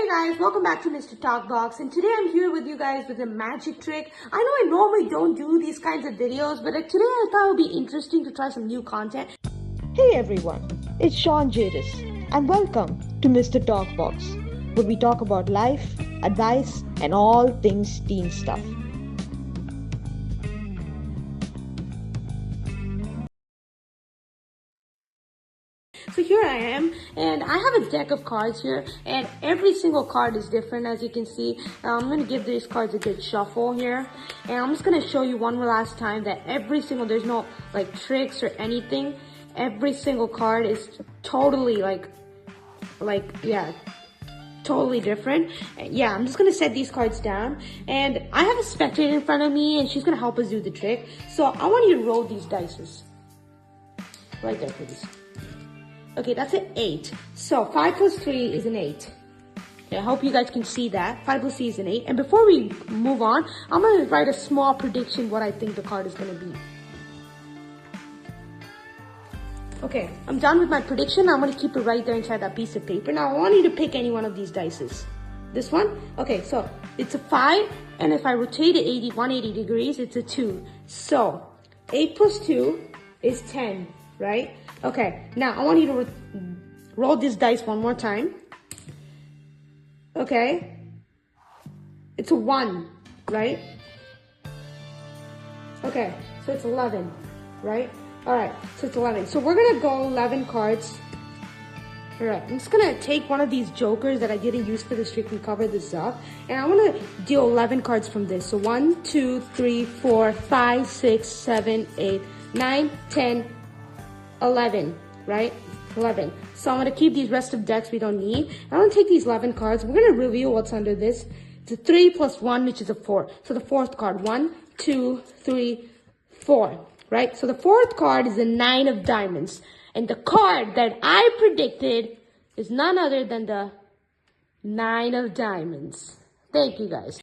Hey guys, welcome back to Mr. Talk Box, and today I'm here with you guys with a magic trick. I know I normally don't do these kinds of videos, but today I thought it would be interesting to try some new content. Hey everyone, it's Shaun Jairtus, and welcome to Mr. Talk Box, where we talk about life, advice, and all things teen stuff. So here I am, and I have a deck of cards here, and every single card is different, as you can see. I'm going to give these cards a good shuffle here, and I'm just going to show you one last time that there's no like tricks or anything. Every single card is totally totally different. Yeah, I'm just going to set these cards down, and I have a spectator in front of me, and she's going to help us do the trick. So I want you to roll these dice. Right there, please. Okay, that's an 8. So 5 plus 3 is an 8. Okay, I hope you guys can see that. 5 plus 3 is an 8. And before we move on, I'm going to write a small prediction what I think the card is going to be. Okay, I'm done with my prediction. I'm going to keep it right there inside that piece of paper. Now, I want you to pick any one of these dices. This one? Okay, so it's a 5. And if I rotate it 180 degrees, it's a 2. So 8 plus 2 is 10, right? Okay, now I want you to roll this dice one more time. Okay, it's a 1, right? Okay, so it's 11, right? All right, so it's 11. So we're gonna go 11 cards. All right, I'm just gonna take one of these jokers that I didn't use for this trick and cover this up, and I want to deal 11 cards from this. So 1, 2, 3, 4, 5, 6, 7, 8, 9, 10, 11, right? 11. So I'm going to keep these rest of decks we don't need. I'm going to take these 11 cards. We're going to review what's under this. It's a 3 plus 1, which is a 4. So the fourth card, 1, 2, 3, 4, right? So the fourth card is the 9 of diamonds. And the card that I predicted is none other than the 9 of diamonds. Thank you, guys.